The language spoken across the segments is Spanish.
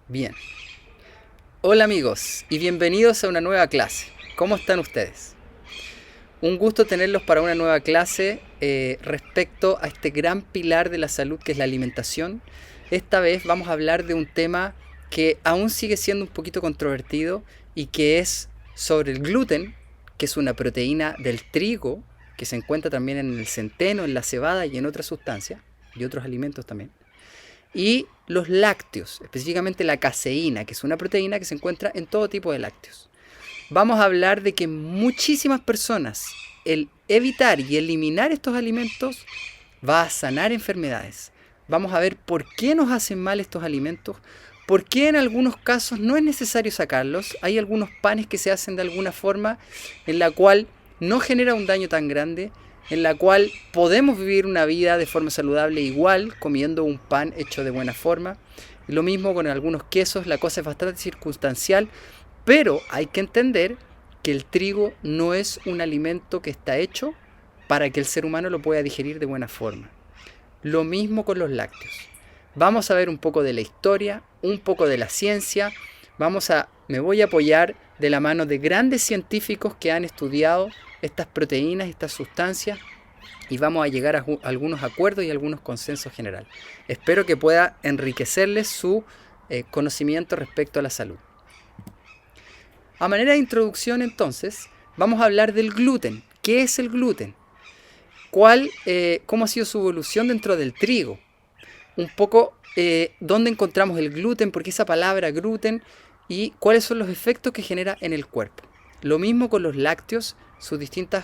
Bien. Hola amigos y bienvenidos a una nueva clase. ¿Cómo están ustedes? Un gusto tenerlos para una nueva clase respecto a este gran pilar de la salud que es la alimentación. Esta vez vamos a hablar de un tema que aún sigue siendo un poquito controvertido y que es sobre el gluten, que es una proteína del trigo que se encuentra también en el centeno, en la cebada y en otras sustancias y otros alimentos también. Y los lácteos, específicamente la caseína, que es una proteína que se encuentra en todo tipo de lácteos. Vamos a hablar de que muchísimas personas, el evitar y eliminar estos alimentos va a sanar enfermedades. Vamos a ver por qué nos hacen mal estos alimentos, por qué en algunos casos no es necesario sacarlos. Hay algunos panes que se hacen de alguna forma en la cual no genera un daño tan grande, en la cual podemos vivir una vida de forma saludable igual comiendo un pan hecho de buena forma. Lo mismo con algunos quesos, la cosa es bastante circunstancial, pero hay que entender que el trigo no es un alimento que está hecho para que el ser humano lo pueda digerir de buena forma. Lo mismo con los lácteos. Vamos a ver un poco de la historia, un poco de la ciencia. Me voy a apoyar de la mano de grandes científicos que han estudiado estas proteínas, estas sustancias, y vamos a llegar a algunos acuerdos y algunos consensos generales. Espero que pueda enriquecerles su conocimiento respecto a la salud. A manera de introducción, entonces, vamos a hablar del gluten. ¿Qué es el gluten? ¿Cómo ha sido su evolución dentro del trigo? Un poco dónde encontramos el gluten, por qué esa palabra gluten y cuáles son los efectos que genera en el cuerpo. Lo mismo con los lácteos, sus distintos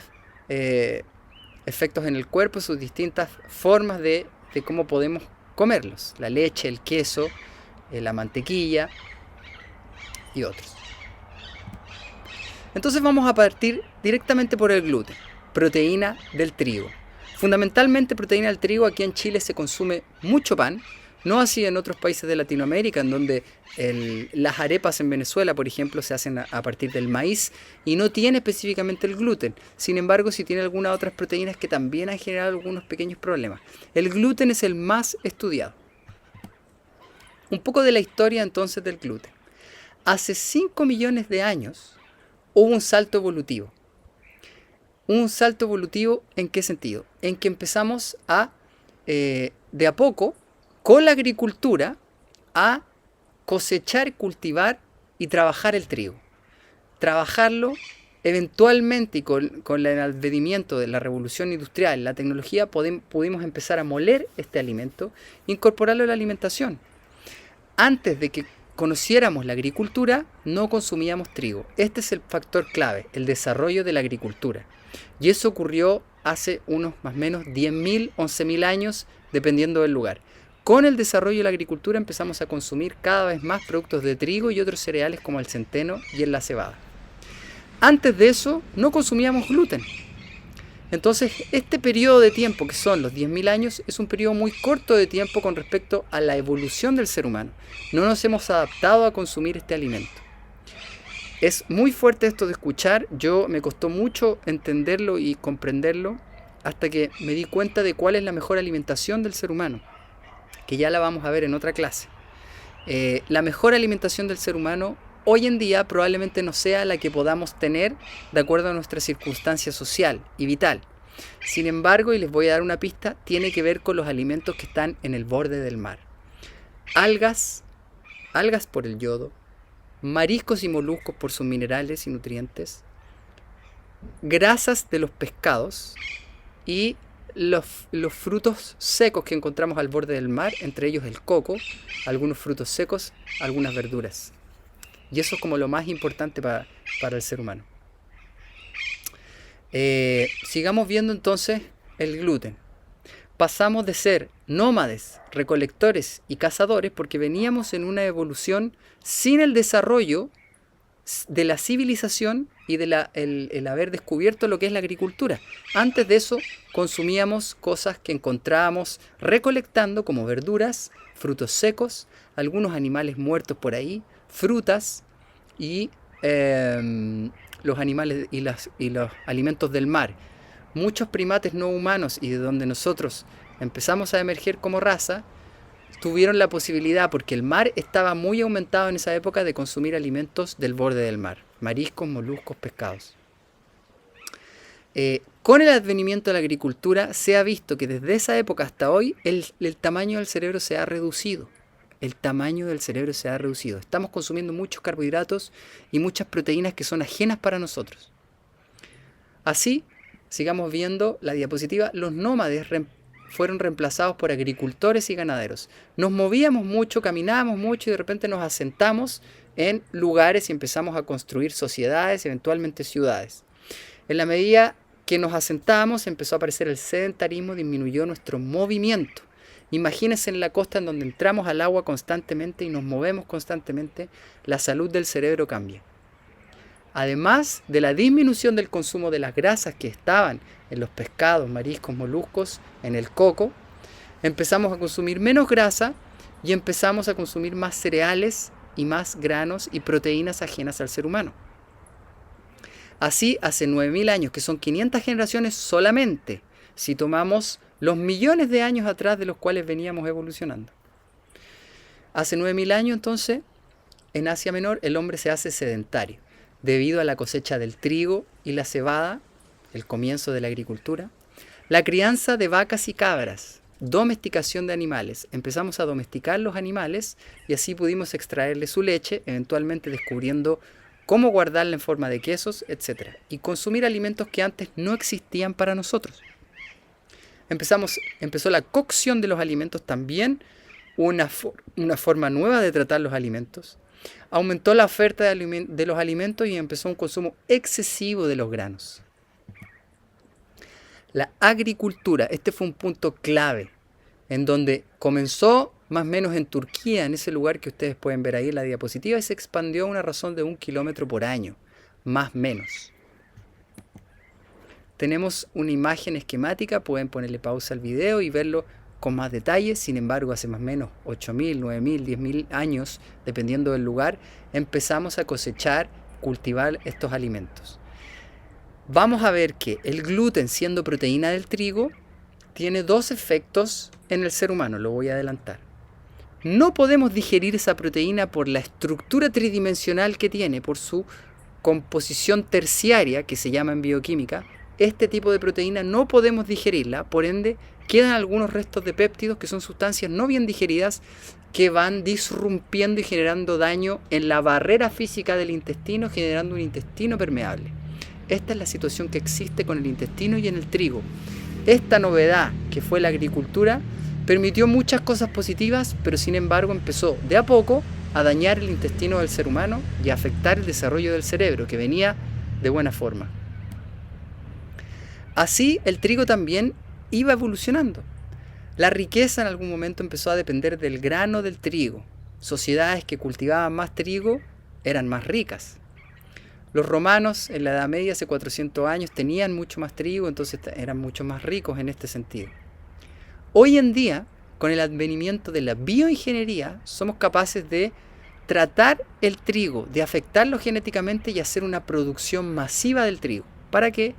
efectos en el cuerpo, sus distintas formas de cómo podemos comerlos. La leche, el queso, la mantequilla y otros. Entonces vamos a partir directamente por el gluten, proteína del trigo. Fundamentalmente proteína del trigo, aquí en Chile se consume mucho pan, no así en otros países de Latinoamérica, en donde las arepas en Venezuela, por ejemplo, se hacen a partir del maíz y no tiene específicamente el gluten. Sin embargo, sí tiene algunas otras proteínas que también han generado algunos pequeños problemas. El gluten es el más estudiado. Un poco de la historia entonces del gluten. Hace 5 millones de años hubo un salto evolutivo. ¿Un salto evolutivo en qué sentido? En que empezamos de a poco, con la agricultura, a cosechar, cultivar y trabajar el trigo. Trabajarlo eventualmente y con el advenimiento de la revolución industrial, la tecnología, pudimos empezar a moler este alimento e incorporarlo a la alimentación. Antes de que conociéramos la agricultura, no consumíamos trigo. Este es el factor clave, el desarrollo de la agricultura. Y eso ocurrió hace unos más o menos 10.000, 11.000 años, dependiendo del lugar. Con el desarrollo de la agricultura empezamos a consumir cada vez más productos de trigo y otros cereales como el centeno y la cebada. Antes de eso no consumíamos gluten. Entonces, este periodo de tiempo, que son los 10.000 años, es un periodo muy corto de tiempo con respecto a la evolución del ser humano. No nos hemos adaptado a consumir este alimento. Es muy fuerte esto de escuchar, me costó mucho entenderlo y comprenderlo hasta que me di cuenta de cuál es la mejor alimentación del ser humano, que ya la vamos a ver en otra clase. La mejor alimentación del ser humano hoy en día probablemente no sea la que podamos tener de acuerdo a nuestra circunstancia social y vital. Sin embargo, y les voy a dar una pista, tiene que ver con los alimentos que están en el borde del mar. Algas por el yodo, mariscos y moluscos por sus minerales y nutrientes, grasas de los pescados y los frutos secos que encontramos al borde del mar, entre ellos el coco, algunos frutos secos, algunas verduras. Y eso es como lo más importante para el ser humano. Sigamos viendo entonces el gluten. Pasamos de ser nómades, recolectores y cazadores porque veníamos en una evolución sin el desarrollo de la civilización y de el haber descubierto lo que es la agricultura. Antes de eso consumíamos cosas que encontrábamos recolectando como verduras, frutos secos, algunos animales muertos por ahí, frutas y los animales y los alimentos del mar. Muchos primates no humanos y de donde nosotros empezamos a emerger como raza, tuvieron la posibilidad, porque el mar estaba muy aumentado en esa época, de consumir alimentos del borde del mar, mariscos, moluscos, pescados. Con el advenimiento de la agricultura se ha visto que desde esa época hasta hoy el tamaño del cerebro se ha reducido. El tamaño del cerebro se ha reducido. Estamos consumiendo muchos carbohidratos y muchas proteínas que son ajenas para nosotros. Así, sigamos viendo la diapositiva, los nómades fueron reemplazados por agricultores y ganaderos. Nos movíamos mucho, caminábamos mucho y de repente nos asentamos en lugares y empezamos a construir sociedades, eventualmente ciudades. En la medida que nos asentábamos empezó a aparecer el sedentarismo, disminuyó nuestro movimiento. Imagínense en la costa en donde entramos al agua constantemente y nos movemos constantemente, la salud del cerebro cambia. Además de la disminución del consumo de las grasas que estaban en los pescados, mariscos, moluscos, en el coco, empezamos a consumir menos grasa y empezamos a consumir más cereales y más granos y proteínas ajenas al ser humano. Así, hace 9.000 años, que son 500 generaciones solamente, si tomamos los millones de años atrás de los cuales veníamos evolucionando. Hace 9.000 años, entonces, en Asia Menor, el hombre se hace sedentario, debido a la cosecha del trigo y la cebada, el comienzo de la agricultura, la crianza de vacas y cabras, domesticación de animales. Empezamos a domesticar los animales y así pudimos extraerle su leche, eventualmente descubriendo cómo guardarla en forma de quesos, etc. Y consumir alimentos que antes no existían para nosotros. Empezó la cocción de los alimentos también, una forma nueva de tratar los alimentos. Aumentó la oferta de los alimentos y empezó un consumo excesivo de los granos. La agricultura, este fue un punto clave, en donde comenzó más o menos en Turquía, en ese lugar que ustedes pueden ver ahí en la diapositiva, y se expandió a una razón de 1 kilómetro por año, más o menos. Tenemos una imagen esquemática, pueden ponerle pausa al video y verlo con más detalle. Sin embargo, hace más o menos 8.000, 9.000, 10.000 años, dependiendo del lugar, empezamos a cosechar, cultivar estos alimentos. Vamos a ver que el gluten, siendo proteína del trigo, tiene dos efectos en el ser humano, lo voy a adelantar. No podemos digerir esa proteína por la estructura tridimensional que tiene, por su composición terciaria, que se llama en bioquímica. Este tipo de proteína no podemos digerirla, por ende quedan algunos restos de péptidos que son sustancias no bien digeridas que van disrumpiendo y generando daño en la barrera física del intestino, generando un intestino permeable. Esta es la situación que existe con el intestino y en el trigo. Esta novedad que fue la agricultura permitió muchas cosas positivas, pero sin embargo empezó de a poco a dañar el intestino del ser humano y a afectar el desarrollo del cerebro, que venía de buena forma. Así el trigo también iba evolucionando. La riqueza en algún momento empezó a depender del grano del trigo. Sociedades que cultivaban más trigo eran más ricas. Los romanos en la Edad Media, hace 400 años, tenían mucho más trigo, entonces eran mucho más ricos en este sentido. Hoy en día, con el advenimiento de la bioingeniería, somos capaces de tratar el trigo, de afectarlo genéticamente y hacer una producción masiva del trigo. ¿Para qué?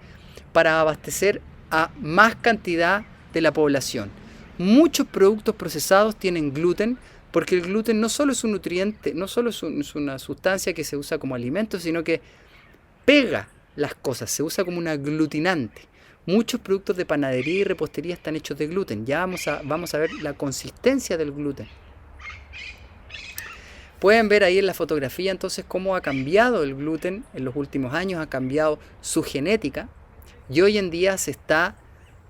Para abastecer a más cantidad de la población. Muchos productos procesados tienen gluten, porque el gluten no solo es un nutriente, no solo es una sustancia que se usa como alimento, sino que pega las cosas, se usa como un aglutinante. Muchos productos de panadería y repostería están hechos de gluten. Ya vamos a ver la consistencia del gluten. Pueden ver ahí en la fotografía entonces cómo ha cambiado el gluten en los últimos años, ha cambiado su genética y hoy en día se está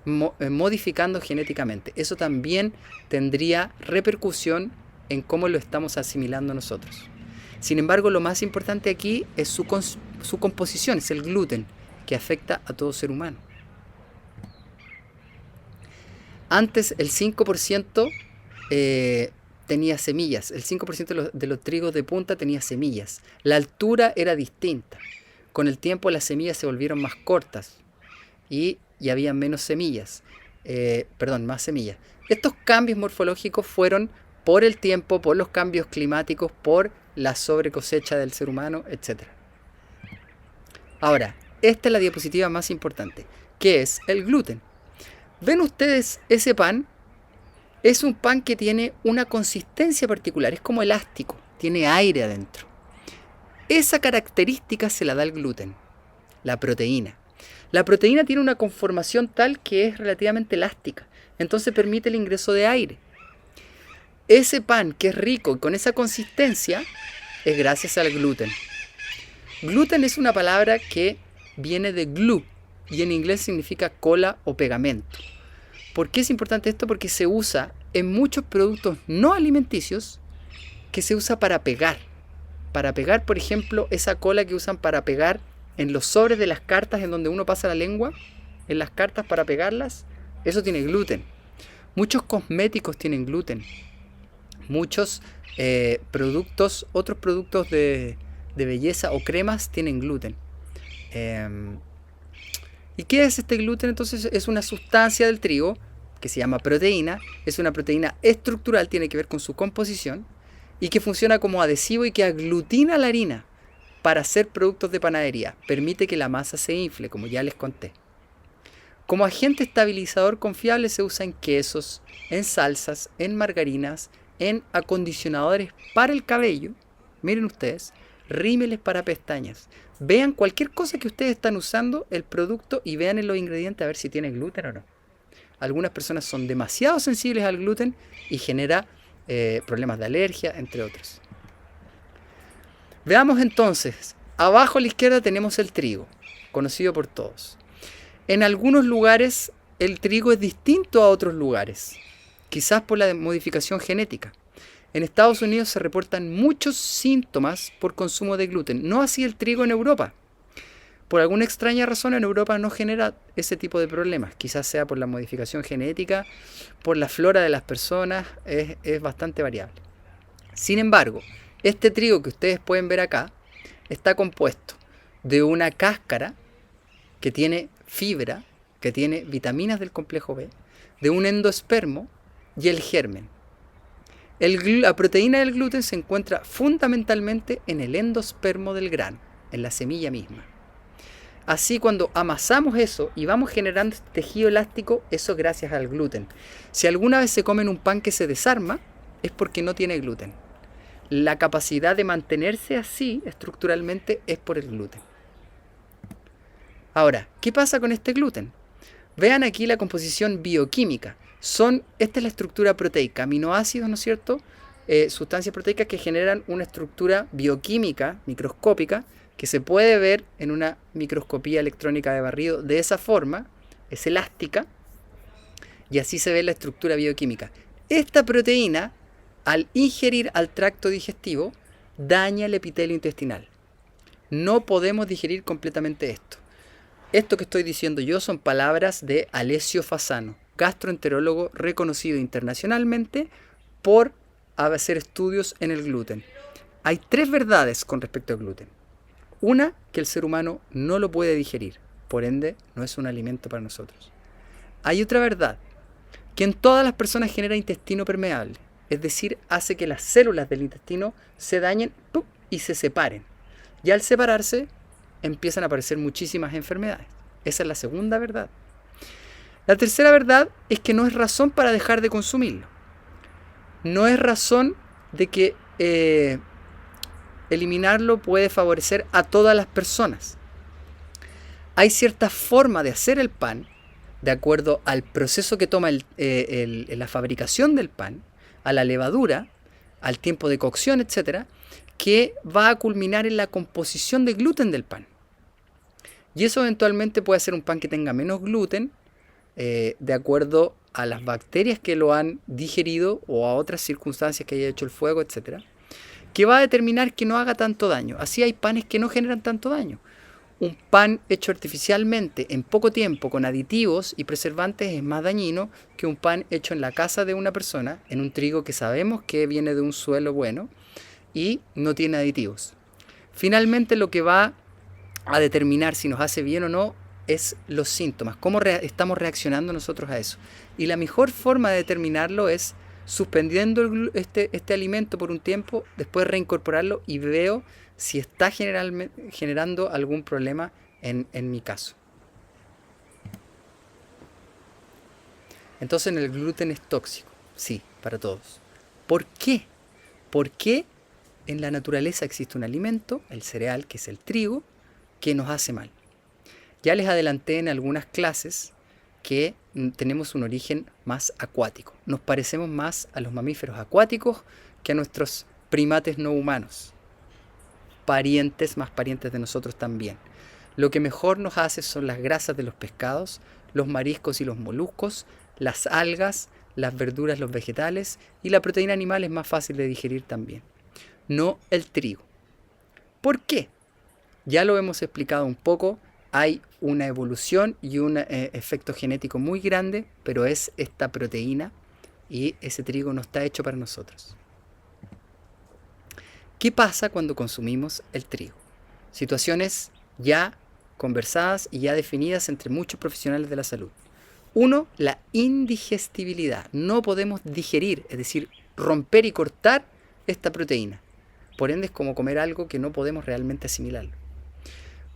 modificando genéticamente. Eso también tendría repercusión en cómo lo estamos asimilando nosotros. Sin embargo, lo más importante aquí es su composición, es el gluten, que afecta a todo ser humano. Antes el 5% tenía semillas, el 5% de los trigos de punta tenía semillas. La altura era distinta. Con el tiempo las semillas se volvieron más cortas y había menos semillas, más semillas. Estos cambios morfológicos fueron por el tiempo, por los cambios climáticos, por la sobrecosecha del ser humano, etc. Ahora, esta es la diapositiva más importante, que es el gluten. ¿Ven ustedes ese pan? Es un pan que tiene una consistencia particular, es como elástico, tiene aire adentro. Esa característica se la da el gluten, la proteína. La proteína tiene una conformación tal que es relativamente elástica, entonces permite el ingreso de aire. Ese pan que es rico y con esa consistencia es gracias al gluten. Gluten es una palabra que viene de glue y en inglés significa cola o pegamento. ¿Por qué es importante esto? Porque se usa en muchos productos no alimenticios que se usa para pegar. Para pegar, por ejemplo, esa cola que usan para pegar en los sobres de las cartas en donde uno pasa la lengua, en las cartas para pegarlas, eso tiene gluten. Muchos cosméticos tienen gluten. Muchos otros productos de belleza o cremas tienen gluten. ¿Y qué es este gluten? Entonces es una sustancia del trigo que se llama proteína. Es una proteína estructural, tiene que ver con su composición y que funciona como adhesivo y que aglutina la harina para hacer productos de panadería. Permite que la masa se infle, como ya les conté. Como agente estabilizador confiable se usa en quesos, en salsas, en margarinas, en acondicionadores para el cabello. Miren ustedes, rímeles para pestañas. Vean cualquier cosa que ustedes están usando, el producto, y vean en los ingredientes a ver si tiene gluten o no. Algunas personas son demasiado sensibles al gluten y genera problemas de alergia, entre otros. Veamos entonces, abajo a la izquierda tenemos el trigo, conocido por todos. En algunos lugares el trigo es distinto a otros lugares, quizás por la modificación genética. En Estados Unidos se reportan muchos síntomas por consumo de gluten, no así el trigo en Europa. Por alguna extraña razón en Europa no genera ese tipo de problemas, quizás sea por la modificación genética, por la flora de las personas, es bastante variable. Sin embargo, este trigo que ustedes pueden ver acá está compuesto de una cáscara que tiene fibra, que tiene vitaminas del complejo B, de un endospermo y el germen. La proteína del gluten se encuentra fundamentalmente en el endospermo del grano, en la semilla misma. Así, cuando amasamos eso y vamos generando este tejido elástico, eso es gracias al gluten. Si alguna vez se comen un pan que se desarma, es porque no tiene gluten. La capacidad de mantenerse así estructuralmente es por el gluten. Ahora, ¿qué pasa con este gluten? Vean aquí la composición bioquímica. Esta es la estructura proteica, aminoácidos, ¿no es cierto? Sustancias proteicas que generan una estructura bioquímica, microscópica, que se puede ver en una microscopía electrónica de barrido de esa forma, es elástica, y así se ve la estructura bioquímica. Esta proteína, al ingerir al tracto digestivo, daña el epitelio intestinal. No podemos digerir completamente esto. Esto que estoy diciendo yo son palabras de Alessio Fasano, gastroenterólogo reconocido internacionalmente por hacer estudios en el gluten. Hay 3 verdades con respecto al gluten. Una, que el ser humano no lo puede digerir, por ende no es un alimento para nosotros. Hay otra verdad, que en todas las personas genera intestino permeable, es decir, hace que las células del intestino se dañen y se separen. Y al separarse empiezan a aparecer muchísimas enfermedades. Esa es la segunda verdad. La tercera verdad es que no es razón para dejar de consumirlo. No es razón de que eliminarlo puede favorecer a todas las personas. Hay cierta forma de hacer el pan, de acuerdo al proceso que toma la fabricación del pan, a la levadura, al tiempo de cocción, etc., que va a culminar en la composición de gluten del pan. Y eso eventualmente puede ser un pan que tenga menos gluten, de acuerdo a las bacterias que lo han digerido o a otras circunstancias que haya hecho el fuego, etc., que va a determinar que no haga tanto daño. Así hay panes que no generan tanto daño. Un pan hecho artificialmente en poco tiempo con aditivos y preservantes es más dañino que un pan hecho en la casa de una persona, en un trigo que sabemos que viene de un suelo bueno y no tiene aditivos. Finalmente, lo que va a determinar si nos hace bien o no es los síntomas, cómo estamos reaccionando nosotros a eso. Y la mejor forma de determinarlo es suspendiendo este alimento por un tiempo, después reincorporarlo y veo si está generando algún problema en mi caso. Entonces el gluten es tóxico. Sí, para todos. ¿Por qué? Porque en la naturaleza existe un alimento, el cereal, que es el trigo, que nos hace mal. Ya les adelanté en algunas clases que tenemos un origen más acuático. Nos parecemos más a los mamíferos acuáticos que a nuestros primates no humanos. Más parientes de nosotros también. Lo que mejor nos hace son las grasas de los pescados, los mariscos y los moluscos, las algas, las verduras, los vegetales, y la proteína animal es más fácil de digerir también. No el trigo. ¿Por qué? Ya lo hemos explicado un poco. Hay una evolución y un efecto genético muy grande, pero es esta proteína y ese trigo no está hecho para nosotros. ¿Qué pasa cuando consumimos el trigo? Situaciones ya conversadas y ya definidas entre muchos profesionales de la salud. Uno, la indigestibilidad. No podemos digerir, es decir, romper y cortar esta proteína. Por ende es como comer algo que no podemos realmente asimilarlo.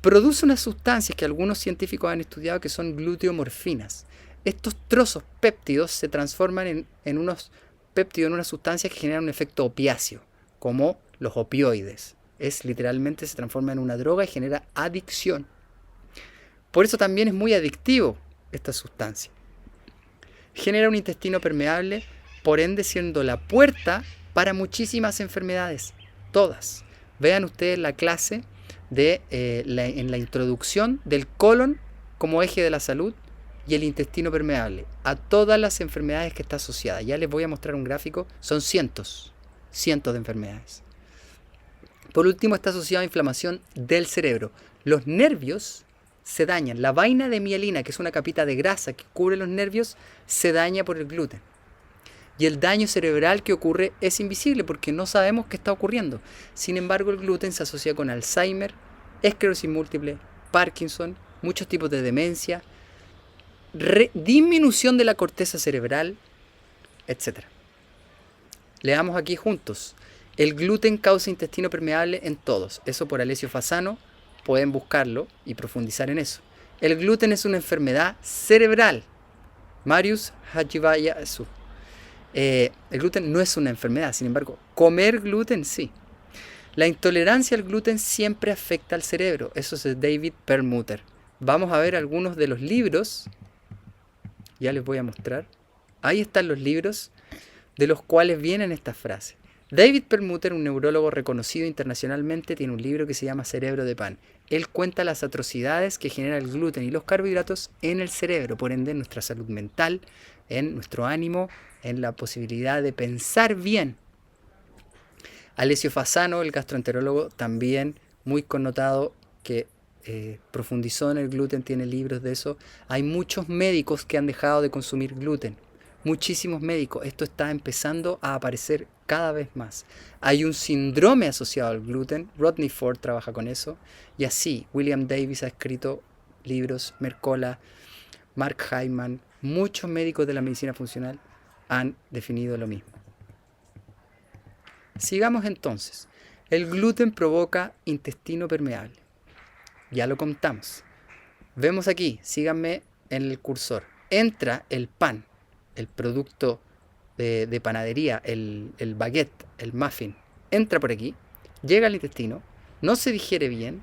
Produce unas sustancias que algunos científicos han estudiado que son gluteomorfinas. Estos trozos péptidos se transforman en unos péptidos, en unas sustancias que generan un efecto opiáceo, como los opioides. Literalmente se transforma en una droga y genera adicción. Por eso también es muy adictivo esta sustancia. Genera un intestino permeable, por ende siendo la puerta para muchísimas enfermedades, todas. Vean ustedes la clase en la introducción del colon como eje de la salud y el intestino permeable a todas las enfermedades que está asociada. Ya les voy a mostrar un gráfico, son cientos de enfermedades. Por último, está asociado a inflamación del cerebro. Los nervios se dañan. La vaina de mielina, que es una capita de grasa que cubre los nervios, se daña por el gluten. Y el daño cerebral que ocurre es invisible porque no sabemos qué está ocurriendo. Sin embargo, el gluten se asocia con Alzheimer, esclerosis múltiple, Parkinson, muchos tipos de demencia, disminución de la corteza cerebral, etc. Leamos aquí juntos. El gluten causa intestino permeable en todos. Eso por Alessio Fasano. Pueden buscarlo y profundizar en eso. El gluten es una enfermedad cerebral. Marius Hajivayasu. El gluten no es una enfermedad, sin embargo, comer gluten sí. La intolerancia al gluten siempre afecta al cerebro. Eso es de David Perlmutter. Vamos a ver algunos de los libros. Ya les voy a mostrar. Ahí están los libros de los cuales vienen estas frases. David Perlmutter, un neurólogo reconocido internacionalmente, tiene un libro que se llama Cerebro de Pan. Él cuenta las atrocidades que genera el gluten y los carbohidratos en el cerebro, por ende en nuestra salud mental, en nuestro ánimo, en la posibilidad de pensar bien. Alessio Fasano, el gastroenterólogo, también muy connotado, que profundizó en el gluten, tiene libros de eso. Hay muchos médicos que han dejado de consumir gluten. Muchísimos médicos. Esto está empezando a aparecer cada vez más. Hay un síndrome asociado al gluten. Rodney Ford trabaja con eso. Y así, William Davis ha escrito libros, Mercola, Mark Hyman, muchos médicos de la medicina funcional han definido lo mismo. Sigamos entonces. El gluten provoca intestino permeable. Ya lo contamos. Vemos aquí, síganme en el cursor. Entra el pan, el producto de panadería, el baguette, el muffin. Entra por aquí, llega al intestino, no se digiere bien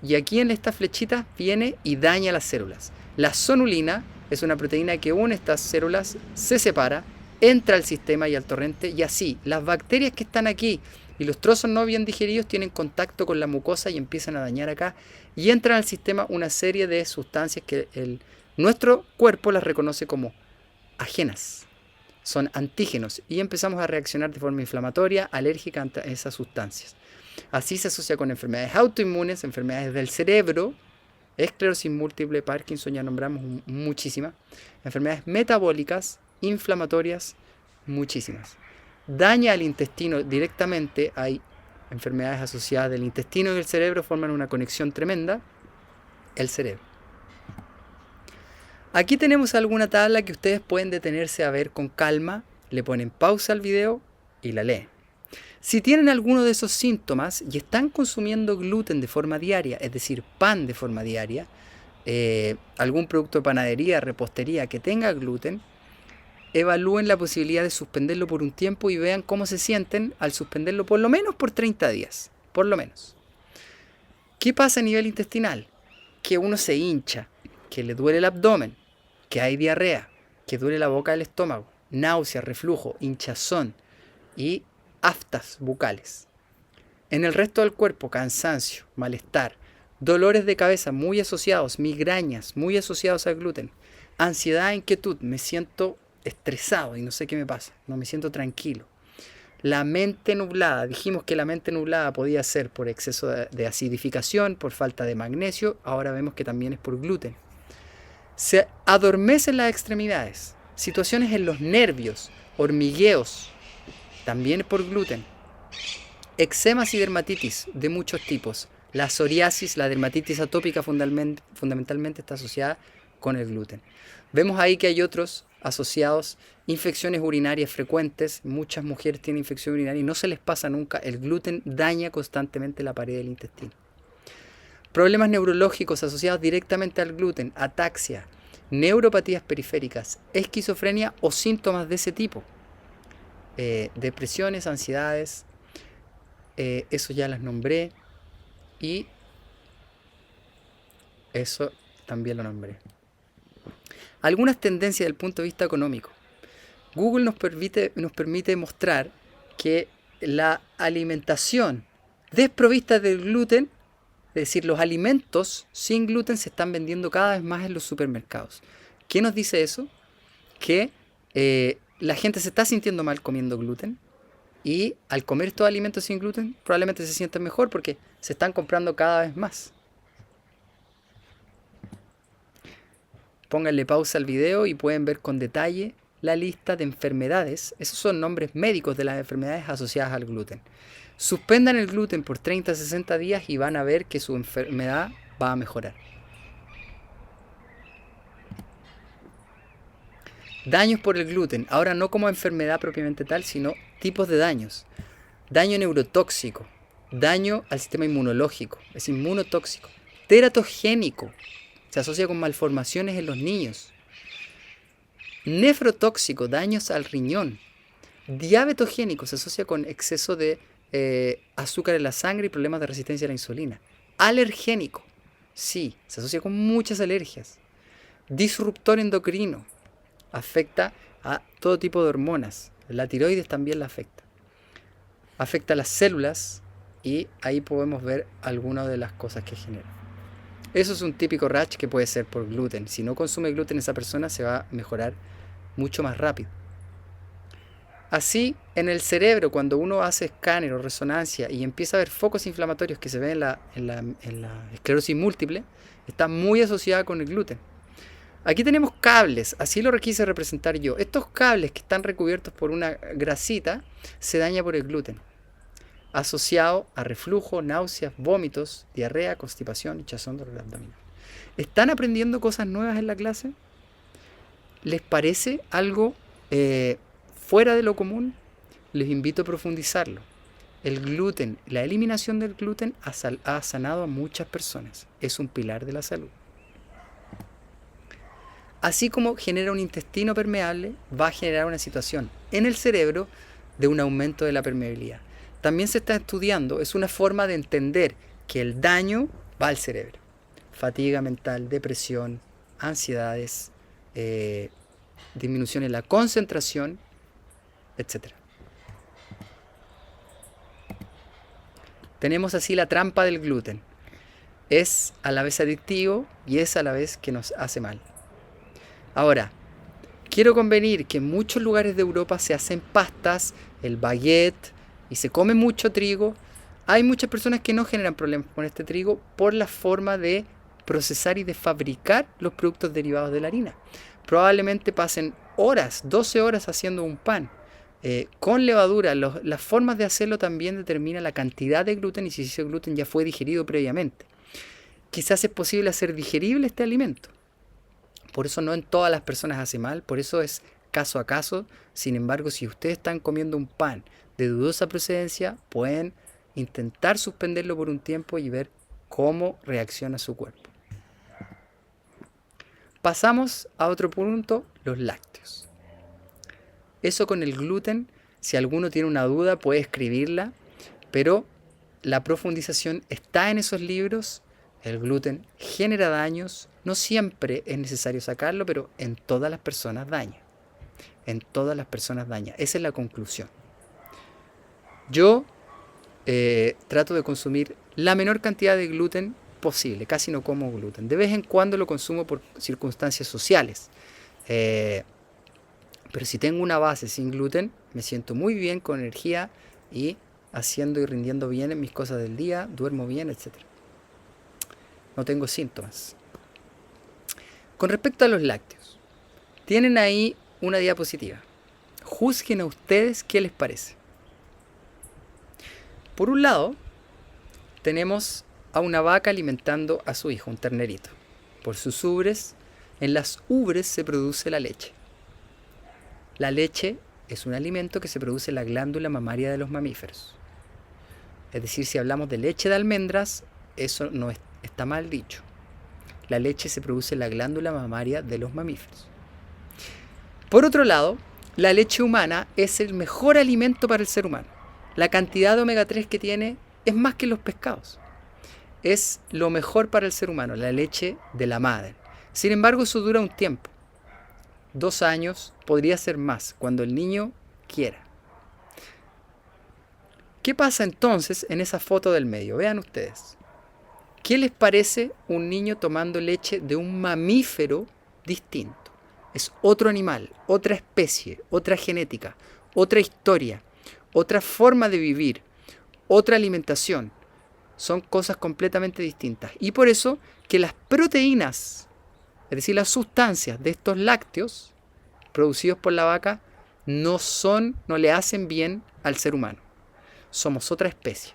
y aquí en esta flechita viene y daña las células. La zonulina es una proteína que une estas células, se separa, entra al sistema y al torrente y así las bacterias que están aquí y los trozos no bien digeridos tienen contacto con la mucosa y empiezan a dañar acá y entran al sistema una serie de sustancias que nuestro cuerpo las reconoce como ajenas, son antígenos y empezamos a reaccionar de forma inflamatoria, alérgica ante esas sustancias. Así se asocia con enfermedades autoinmunes, enfermedades del cerebro, esclerosis múltiple, Parkinson, ya nombramos muchísimas, enfermedades metabólicas, inflamatorias, muchísimas. Daña al intestino directamente, hay enfermedades asociadas del intestino y el cerebro, forman una conexión tremenda, el cerebro. Aquí tenemos alguna tabla que ustedes pueden detenerse a ver con calma, le ponen pausa al video y la leen. Si tienen alguno de esos síntomas y están consumiendo gluten de forma diaria, es decir, pan de forma diaria, algún producto de panadería, repostería que tenga gluten, evalúen la posibilidad de suspenderlo por un tiempo y vean cómo se sienten al suspenderlo por lo menos por 30 días. Por lo menos. ¿Qué pasa a nivel intestinal? Que uno se hincha, que le duele el abdomen, que hay diarrea, que duele la boca del estómago, náusea, reflujo, hinchazón y aftas bucales. En el resto del cuerpo, cansancio, malestar, dolores de cabeza muy asociados, migrañas muy asociados al gluten, ansiedad, inquietud, me siento estresado y no sé qué me pasa, no me siento tranquilo. La mente nublada, dijimos que la mente nublada podía ser por exceso de acidificación, por falta de magnesio, ahora vemos que también es por gluten. Se adormecen las extremidades, situaciones en los nervios, hormigueos, también por gluten. Eczemas y dermatitis de muchos tipos. La psoriasis, la dermatitis atópica fundamentalmente está asociada con el gluten. Vemos ahí que hay otros asociados, infecciones urinarias frecuentes. Muchas mujeres tienen infección urinaria y no se les pasa nunca. El gluten daña constantemente la pared del intestino. Problemas neurológicos asociados directamente al gluten, ataxia, neuropatías periféricas, esquizofrenia o síntomas de ese tipo. Depresiones, ansiedades, eso ya las nombré y eso también lo nombré. Algunas tendencias desde el punto de vista económico. Google nos permite mostrar que la alimentación desprovista del gluten, es decir, los alimentos sin gluten se están vendiendo cada vez más en los supermercados. ¿Qué nos dice eso? Que la gente se está sintiendo mal comiendo gluten y al comer estos alimentos sin gluten probablemente se sientan mejor porque se están comprando cada vez más. Pónganle pausa al video y pueden ver con detalle la lista de enfermedades. Esos son nombres médicos de las enfermedades asociadas al gluten. Suspendan el gluten por 30 a 60 días y van a ver que su enfermedad va a mejorar. Daños por el gluten. Ahora no como enfermedad propiamente tal, sino tipos de daños. Daño neurotóxico. Daño al sistema inmunológico. Es inmunotóxico. Teratogénico. Se asocia con malformaciones en los niños. Nefrotóxico, daños al riñón. Diabetogénico, se asocia con exceso de azúcar en la sangre y problemas de resistencia a la insulina. Alergénico, sí, se asocia con muchas alergias. Disruptor endocrino, afecta a todo tipo de hormonas. La tiroides también la afecta. Afecta a las células y ahí podemos ver algunas de las cosas que genera. Eso es un típico rash que puede ser por gluten. Si no consume gluten, esa persona se va a mejorar mucho más rápido. Así, en el cerebro, cuando uno hace escáner o resonancia y empieza a ver focos inflamatorios que se ven en la esclerosis múltiple, está muy asociada con el gluten. Aquí tenemos cables, así lo quise representar yo. Estos cables que están recubiertos por una grasita se dañan por el gluten, asociado a reflujo, náuseas, vómitos, diarrea, constipación, hinchazón, dolor abdominal. ¿Están aprendiendo cosas nuevas en la clase? ¿Les parece algo fuera de lo común? Les invito a profundizarlo. El gluten, la eliminación del gluten ha sanado a muchas personas. Es un pilar de la salud. Así como genera un intestino permeable, va a generar una situación en el cerebro de un aumento de la permeabilidad. También se está estudiando, es una forma de entender que el daño va al cerebro. Fatiga mental, depresión, ansiedades, disminución en la concentración, etc. Tenemos así la trampa del gluten. Es a la vez adictivo y es a la vez que nos hace mal. Ahora, quiero convenir que en muchos lugares de Europa se hacen pastas, el baguette y se come mucho trigo. Hay muchas personas que no generan problemas con este trigo por la forma de procesar y de fabricar los productos derivados de la harina. Probablemente pasen horas, 12 horas haciendo un pan. Con levadura, las formas de hacerlo también determinan la cantidad de gluten y si ese gluten ya fue digerido previamente. Quizás es posible hacer digerible este alimento. Por eso no en todas las personas hace mal, por eso es caso a caso. Sin embargo, si ustedes están comiendo un pan de dudosa procedencia, pueden intentar suspenderlo por un tiempo y ver cómo reacciona su cuerpo. Pasamos a otro punto, los lácteos. Eso con el gluten, si alguno tiene una duda puede escribirla, pero la profundización está en esos libros. El gluten genera daños, no siempre es necesario sacarlo, pero en todas las personas daña. En todas las personas daña. Esa es la conclusión. Yo trato de consumir la menor cantidad de gluten posible, casi no como gluten. De vez en cuando lo consumo por circunstancias sociales. Pero si tengo una base sin gluten, me siento muy bien, con energía y haciendo y rindiendo bien en mis cosas del día, duermo bien, etc. No tengo síntomas. Con respecto a los lácteos, tienen ahí una diapositiva. Juzguen a ustedes qué les parece. Por un lado, tenemos a una vaca alimentando a su hijo, un ternerito. Por sus ubres, en las ubres se produce la leche. La leche es un alimento que se produce en la glándula mamaria de los mamíferos. Es decir, si hablamos de leche de almendras, eso no está mal dicho. La leche se produce en la glándula mamaria de los mamíferos. Por otro lado, la leche humana es el mejor alimento para el ser humano. La cantidad de omega 3 que tiene es más que los pescados. Es lo mejor para el ser humano, la leche de la madre. Sin embargo, eso dura un tiempo. 2 años, podría ser más, cuando el niño quiera. ¿Qué pasa entonces en esa foto del medio? Vean ustedes. ¿Qué les parece un niño tomando leche de un mamífero distinto? Es otro animal, otra especie, otra genética, otra historia, otra forma de vivir, otra alimentación. Son cosas completamente distintas. Y por eso que las proteínas, es decir, las sustancias de estos lácteos producidos por la vaca, no le hacen bien al ser humano. Somos otra especie.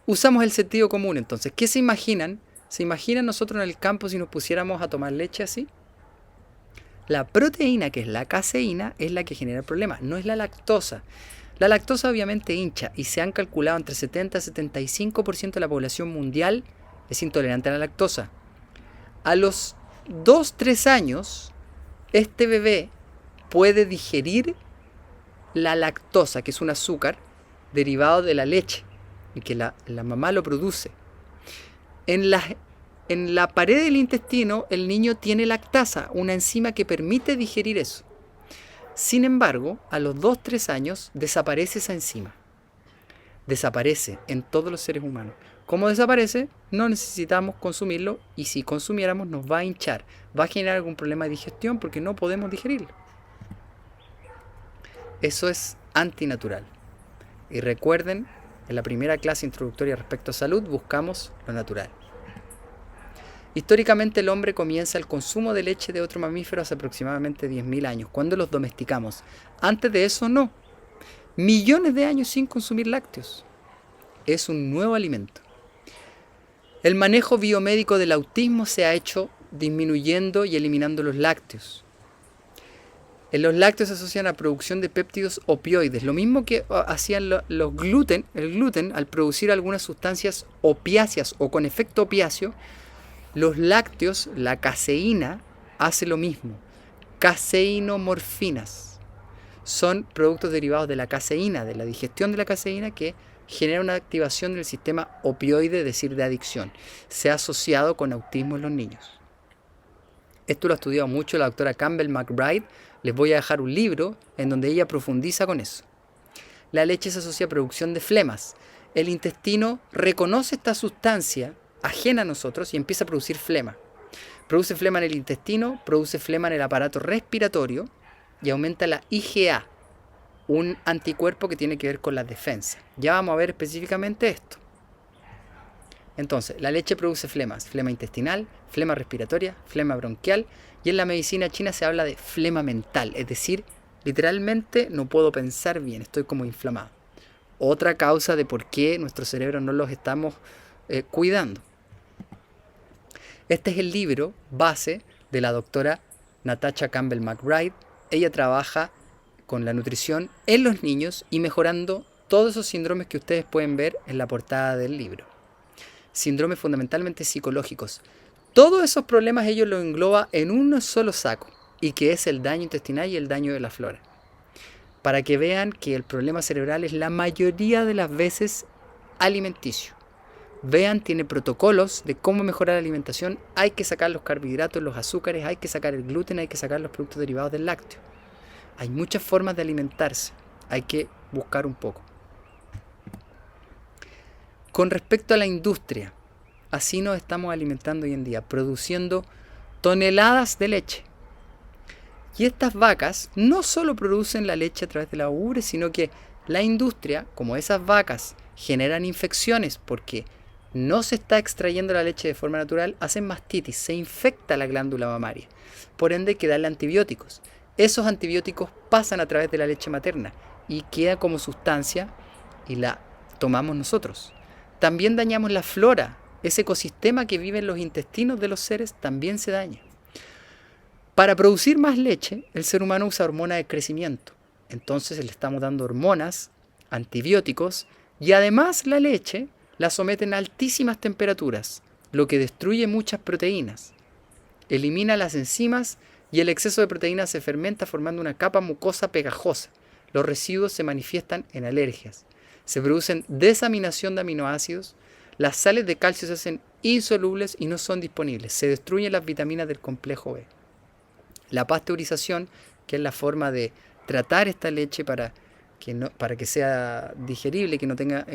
Usamos el sentido común entonces. ¿Qué se imaginan? ¿Se imaginan nosotros en el campo si nos pusiéramos a tomar leche así? La proteína, que es la caseína, es la que genera el problema, no es la lactosa. La lactosa obviamente hincha y se han calculado entre 70 y 75% de la población mundial es intolerante a la lactosa. A los 2-3 años, este bebé puede digerir la lactosa, que es un azúcar derivado de la leche y que la mamá lo produce. En la pared del intestino, el niño tiene lactasa, una enzima que permite digerir eso. Sin embargo, a los 2-3 años desaparece esa enzima. Desaparece en todos los seres humanos. ¿Cómo desaparece? No necesitamos consumirlo y si consumiéramos nos va a hinchar. Va a generar algún problema de digestión porque no podemos digerirlo. Eso es antinatural. Y recuerden, en la primera clase introductoria respecto a salud buscamos lo natural. Históricamente el hombre comienza el consumo de leche de otro mamífero hace aproximadamente 10.000 años, cuando los domesticamos. Antes de eso no. Millones de años sin consumir lácteos. Es un nuevo alimento. El manejo biomédico del autismo se ha hecho disminuyendo y eliminando los lácteos. En los lácteos se asocian a producción de péptidos opioides, lo mismo que hacían el gluten al producir algunas sustancias opiáceas o con efecto opiáceo. Los lácteos, la caseína, hace lo mismo. Caseinomorfinas. Son productos derivados de la caseína, de la digestión de la caseína, que genera una activación del sistema opioide, es decir, de adicción. Se ha asociado con autismo en los niños. Esto lo ha estudiado mucho la doctora Campbell McBride. Les voy a dejar un libro en donde ella profundiza con eso. La leche se asocia a producción de flemas. El intestino reconoce esta sustancia ajena a nosotros y empieza a producir flema. Produce flema en el intestino, produce flema en el aparato respiratorio y aumenta la IgA, un anticuerpo que tiene que ver con la defensa. Ya vamos a ver específicamente esto. Entonces, la leche produce flemas, flema intestinal, flema respiratoria, flema bronquial y en la medicina china se habla de flema mental, es decir, literalmente no puedo pensar bien, estoy como inflamado. Otra causa de por qué nuestros cerebros no los estamos cuidando. Este es el libro base de la doctora Natasha Campbell McBride. Ella trabaja con la nutrición en los niños y mejorando todos esos síndromes que ustedes pueden ver en la portada del libro. Síndromes fundamentalmente psicológicos. Todos esos problemas ellos los engloba en un solo saco. y que es el daño intestinal y el daño de la flora. Para que vean que el problema cerebral es la mayoría de las veces alimenticio. Vean, tiene protocolos de cómo mejorar la alimentación. Hay que sacar los carbohidratos, los azúcares, hay que sacar el gluten, hay que sacar los productos derivados del lácteo. Hay muchas formas de alimentarse. Hay que buscar un poco. Con respecto a la industria, así nos estamos alimentando hoy en día, produciendo toneladas de leche. Y estas vacas no solo producen la leche a través de la ubre, sino que la industria, como esas vacas generan infecciones porque no se está extrayendo la leche de forma natural, hacen mastitis, se infecta la glándula mamaria. Por ende hay que darle antibióticos. Esos antibióticos pasan a través de la leche materna y queda como sustancia y la tomamos nosotros. También dañamos la flora, ese ecosistema que vive en los intestinos de los seres también se daña. Para producir más leche, el ser humano usa hormonas de crecimiento. Entonces le estamos dando hormonas, antibióticos y además la leche la someten a altísimas temperaturas, lo que destruye muchas proteínas. Elimina las enzimas y el exceso de proteínas se fermenta formando una capa mucosa pegajosa. Los residuos se manifiestan en alergias. Se producen desaminación de aminoácidos. Las sales de calcio se hacen insolubles y no son disponibles. Se destruyen las vitaminas del complejo B. La pasteurización, que es la forma de tratar esta leche para que sea digerible, que no tenga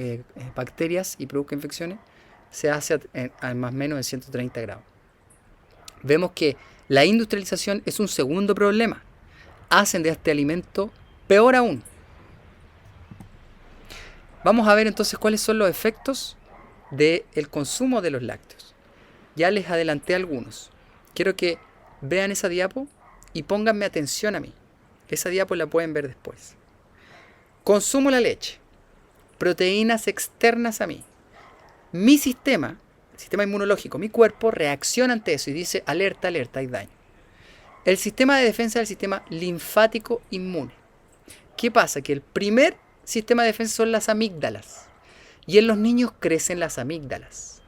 bacterias y produzca infecciones, se hace a más o menos en 130 grados. Vemos que la industrialización es un segundo problema. Hacen de este alimento peor aún. Vamos a ver entonces cuáles son los efectos del consumo de los lácteos. Ya les adelanté algunos. Quiero que vean esa diapo y pónganme atención a mí. Esa diapo la pueden ver después. Consumo la leche. Proteínas externas a mí. Mi sistema, el sistema inmunológico, mi cuerpo reacciona ante eso y dice alerta, alerta, hay daño. El sistema de defensa es el sistema linfático inmune. ¿Qué pasa? Que el primer sistema de defensa son las amígdalas. Y en los niños crecen las amígdalas.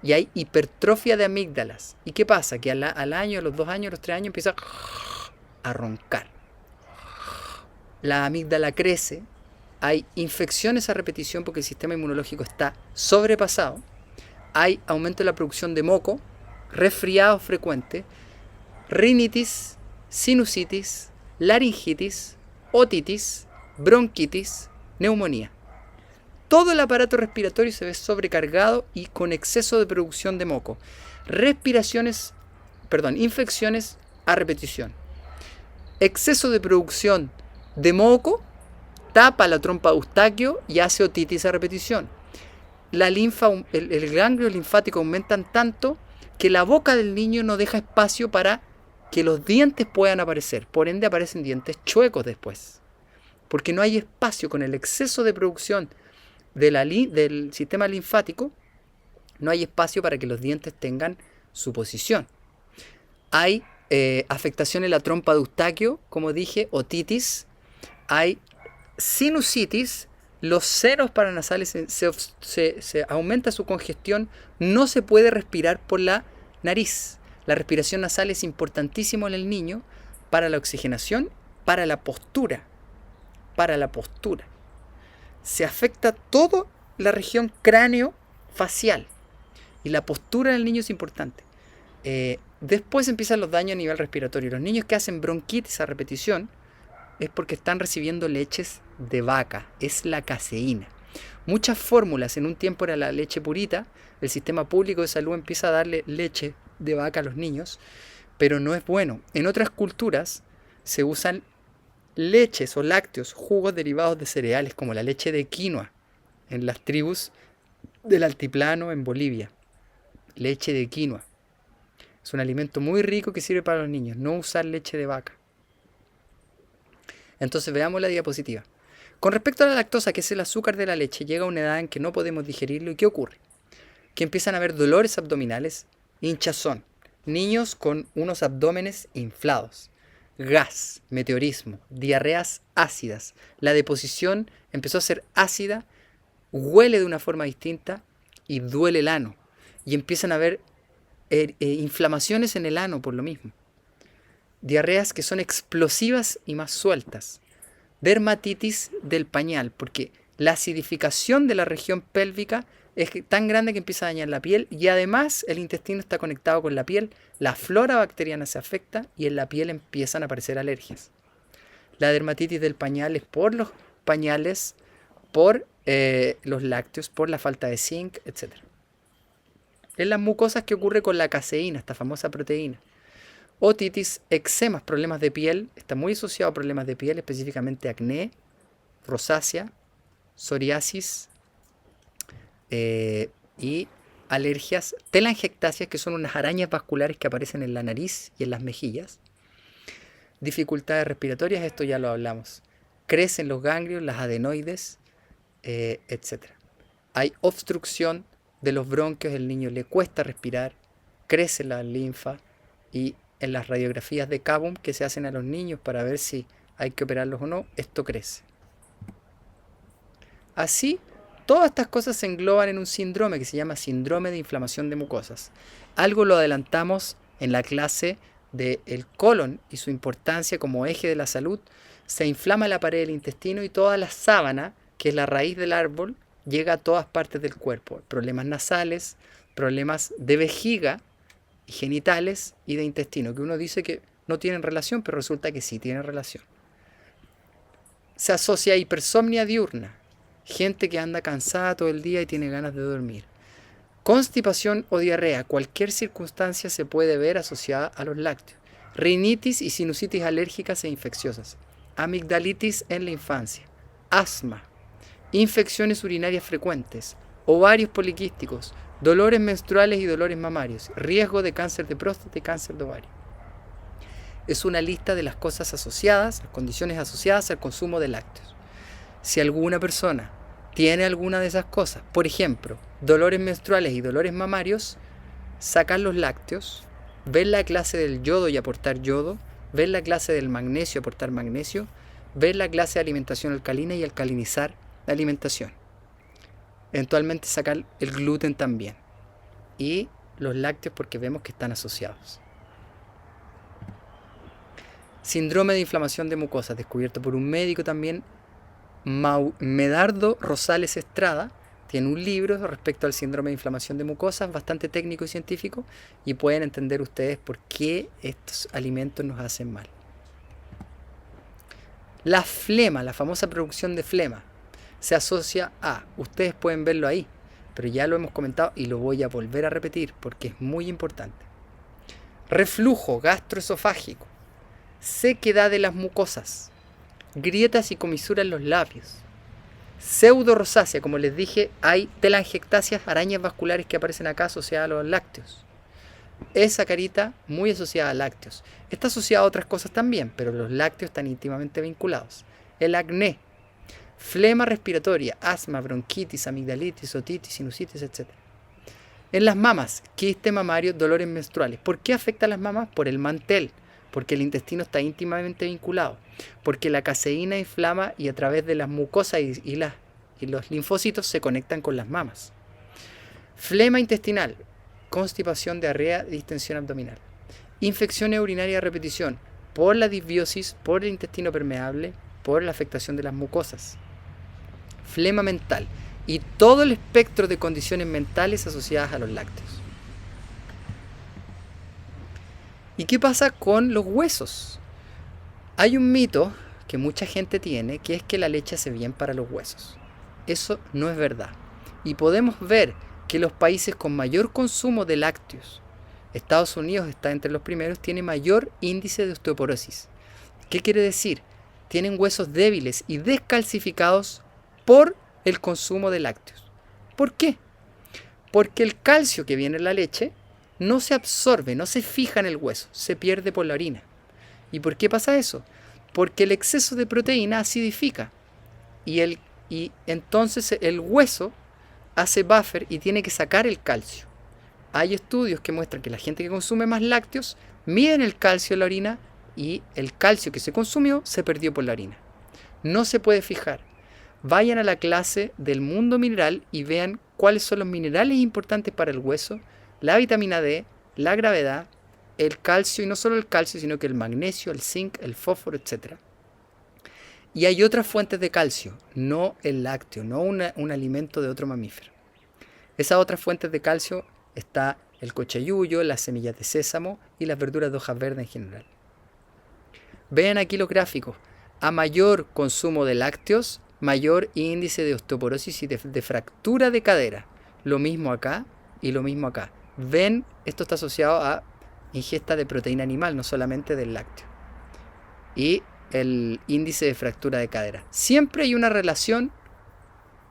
Y hay hipertrofia de amígdalas. ¿Y qué pasa? Que al año, a los 2 años, a los 3 años empieza a roncar. La amígdala crece. Hay infecciones a repetición porque el sistema inmunológico está sobrepasado. Hay aumento de la producción de moco, resfriados frecuentes, rinitis, sinusitis, laringitis, otitis, bronquitis, neumonía. Todo el aparato respiratorio se ve sobrecargado y con exceso de producción de moco. Infecciones a repetición. Exceso de producción de moco tapa la trompa de Eustaquio y hace otitis a repetición. La linfa, el ganglio linfático aumentan tanto que la boca del niño no deja espacio para que los dientes puedan aparecer. Por ende aparecen dientes chuecos después. Porque no hay espacio con el exceso de producción del sistema linfático, no hay espacio para que los dientes tengan su posición. Hay afectación en la trompa de Eustaquio, como dije, otitis, hay sinusitis, los senos paranasales se aumenta su congestión, no se puede respirar por la nariz. La respiración nasal es importantísimo en el niño para la oxigenación, para la postura. Se afecta toda la región cráneo-facial y la postura del niño es importante. Después empiezan los daños a nivel respiratorio. Los niños que hacen bronquitis a repetición es porque están recibiendo leches de vaca, es la caseína. Muchas fórmulas, en un tiempo era la leche purita, el sistema público de salud empieza a darle leche de vaca a los niños, pero no es bueno. En otras culturas se usan leches o lácteos, jugos derivados de cereales, como la leche de quinoa, en las tribus del altiplano en Bolivia. Leche de quinoa. Es un alimento muy rico que sirve para los niños, no usar leche de vaca. Entonces veamos la diapositiva. Con respecto a la lactosa, que es el azúcar de la leche, llega a una edad en que no podemos digerirlo. ¿Y qué ocurre? Que empiezan a haber dolores abdominales, hinchazón, niños con unos abdómenes inflados, gas, meteorismo, diarreas ácidas. La deposición empezó a ser ácida, huele de una forma distinta y duele el ano. Y empiezan a haber inflamaciones en el ano por lo mismo. diarreas que son explosivas y más sueltas. Dermatitis del pañal, porque la acidificación de la región pélvica es tan grande que empieza a dañar la piel y además el intestino está conectado con la piel, la flora bacteriana se afecta y en la piel empiezan a aparecer alergias. La dermatitis del pañal es por los pañales, por los lácteos, por la falta de zinc, etc. En las mucosas, ¿qué ocurre con la caseína, esta famosa proteína? Otitis, eczemas, problemas de piel, está muy asociado a problemas de piel, específicamente acné, rosácea, psoriasis y alergias, telangiectasias, que son unas arañas vasculares que aparecen en la nariz y en las mejillas. Dificultades respiratorias, esto ya lo hablamos. Crecen los ganglios, las adenoides, etc. Hay obstrucción de los bronquios, el niño le cuesta respirar, crece la linfa y en las radiografías de Cavum que se hacen a los niños para ver si hay que operarlos o no, esto crece. Así, todas estas cosas se engloban en un síndrome que se llama síndrome de inflamación de mucosas. Algo lo adelantamos en la clase del colon y su importancia como eje de la salud. Se inflama la pared del intestino y toda la sábana, que es la raíz del árbol, llega a todas partes del cuerpo. Problemas nasales, problemas de vejiga, y genitales y de intestino, que uno dice que no tienen relación, pero resulta que sí tienen relación. Se asocia a hipersomnia diurna, gente que anda cansada todo el día y tiene ganas de dormir. Constipación o diarrea, cualquier circunstancia se puede ver asociada a los lácteos. Rinitis y sinusitis alérgicas e infecciosas. Amigdalitis en la infancia. Asma. Infecciones urinarias frecuentes. Ovarios poliquísticos. Dolores menstruales y dolores mamarios. Riesgo de cáncer de próstata y cáncer de ovario. Es una lista de las cosas asociadas, las condiciones asociadas al consumo de lácteos. Si alguna persona tiene alguna de esas cosas, por ejemplo, dolores menstruales y dolores mamarios, sacar los lácteos, ver la clase del yodo y aportar yodo, ver la clase del magnesio y aportar magnesio, ver la clase de alimentación alcalina y alcalinizar la alimentación. Eventualmente sacar el gluten también. Y los lácteos porque vemos que están asociados. Síndrome de inflamación de mucosas, descubierto por un médico también, Medardo Rosales Estrada. Tiene un libro respecto al síndrome de inflamación de mucosas, bastante técnico y científico, y pueden entender ustedes por qué estos alimentos nos hacen mal. La flema, la famosa producción de flema, se asocia a, ustedes pueden verlo ahí, pero ya lo hemos comentado y lo voy a volver a repetir porque es muy importante. Reflujo gastroesofágico, sequedad de las mucosas, grietas y comisuras en los labios, pseudorosácea, como les dije, hay telangiectasias, arañas vasculares que aparecen acá asociadas a los lácteos. Esa carita muy asociada a lácteos. Está asociada a otras cosas también, pero los lácteos están íntimamente vinculados. El acné, flema respiratoria, asma, bronquitis, amigdalitis, otitis, sinusitis, etc. En las mamas, quiste mamario, dolores menstruales. ¿Por qué afecta a las mamas? Por el mantel, porque el intestino está íntimamente vinculado, porque la caseína inflama y a través de las mucosas y los linfocitos se conectan con las mamas. Flema intestinal, constipación, diarrea, distensión abdominal. Infecciones urinarias a repetición, por la disbiosis, por el intestino permeable, por la afectación de las mucosas. Flema mental y todo el espectro de condiciones mentales asociadas a los lácteos. ¿Y qué pasa con los huesos? Hay un mito que mucha gente tiene, que es que la leche hace bien para los huesos. Eso no es verdad. Y podemos ver que los países con mayor consumo de lácteos, Estados Unidos está entre los primeros, tiene mayor índice de osteoporosis. ¿Qué quiere decir? Tienen huesos débiles y descalcificados por el consumo de lácteos. ¿Por qué? Porque el calcio que viene en la leche no se absorbe, no se fija en el hueso, se pierde por la orina. ¿Y por qué pasa eso? Porque el exceso de proteína acidifica y entonces el hueso hace buffer y tiene que sacar el calcio. Hay estudios que muestran que la gente que consume más lácteos miden el calcio en la orina y el calcio que se consumió se perdió por la orina. No se puede fijar. Vayan a la clase del mundo mineral y vean cuáles son los minerales importantes para el hueso, la vitamina D, la gravedad, el calcio, y no solo el calcio, sino que el magnesio, el zinc, el fósforo, etc. Y hay otras fuentes de calcio, no el lácteo, no un alimento de otro mamífero. Esas otras fuentes de calcio está el cochayuyo, las semillas de sésamo y las verduras de hojas verdes en general. Vean aquí los gráficos. A mayor consumo de lácteos, mayor índice de osteoporosis y de fractura de cadera. Lo mismo acá y lo mismo acá. Ven, esto está asociado a ingesta de proteína animal, no solamente del lácteo. Y el índice de fractura de cadera. Siempre hay una relación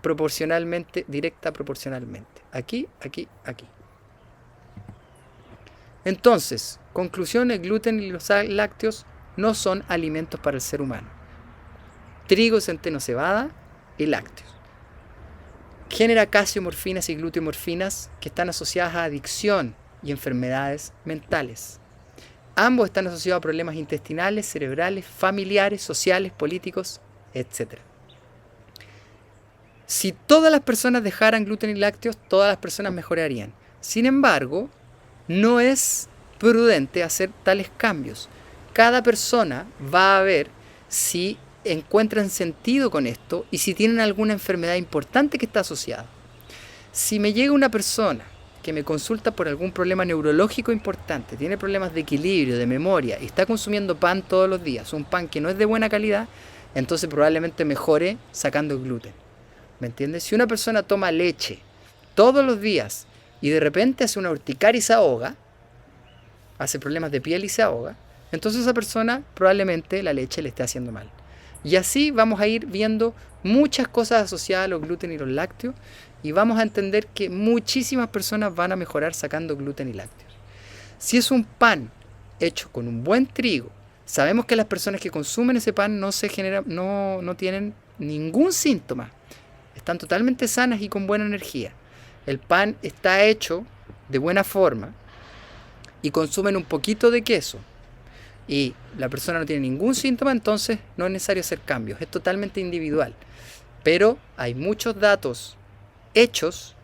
proporcionalmente, directa proporcionalmente. Aquí, aquí, aquí. Entonces, conclusión, el gluten y los lácteos no son alimentos para el ser humano. Trigo, centeno, cebada y lácteos. Genera casiomorfinas y gluteomorfinas que están asociadas a adicción y enfermedades mentales. Ambos están asociados a problemas intestinales, cerebrales, familiares, sociales, políticos, etc. Si todas las personas dejaran gluten y lácteos, todas las personas mejorarían. Sin embargo, no es prudente hacer tales cambios. Cada persona va a ver si encuentran sentido con esto y si tienen alguna enfermedad importante que está asociada. Si me llega una persona que me consulta por algún problema neurológico importante, tiene problemas de equilibrio, de memoria y está consumiendo pan todos los días, un pan que no es de buena calidad, entonces probablemente mejore sacando el gluten. ¿Me entiendes? Si una persona toma leche todos los días y de repente hace una urticaria y se ahoga, hace problemas de piel y se ahoga, entonces esa persona probablemente la leche le esté haciendo mal. Y así vamos a ir viendo muchas cosas asociadas a los gluten y los lácteos y vamos a entender que muchísimas personas van a mejorar sacando gluten y lácteos. Si es un pan hecho con un buen trigo, sabemos que las personas que consumen ese pan no tienen ningún síntoma. Están totalmente sanas y con buena energía. El pan está hecho de buena forma y consumen un poquito de queso y la persona no tiene ningún síntoma, entonces no es necesario hacer cambios. Es totalmente individual. Pero hay muchos datos hechos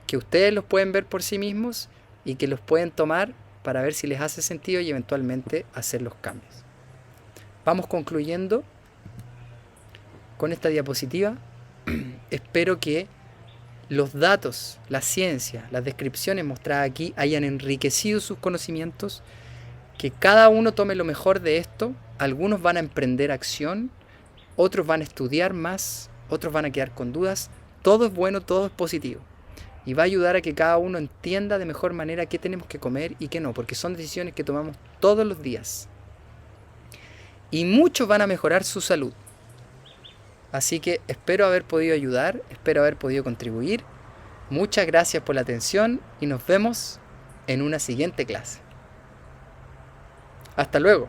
que ustedes los pueden ver por sí mismos y que los pueden tomar para ver si les hace sentido y eventualmente hacer los cambios. Vamos concluyendo con esta diapositiva. Espero que los datos, la ciencia, las descripciones mostradas aquí hayan enriquecido sus conocimientos, que cada uno tome lo mejor de esto. Algunos van a emprender acción, otros van a estudiar más, otros van a quedar con dudas. Todo es bueno, todo es positivo. Y va a ayudar a que cada uno entienda de mejor manera qué tenemos que comer y qué no, porque son decisiones que tomamos todos los días. Y muchos van a mejorar su salud. Así que espero haber podido ayudar, espero haber podido contribuir. Muchas gracias por la atención y nos vemos en una siguiente clase. Hasta luego.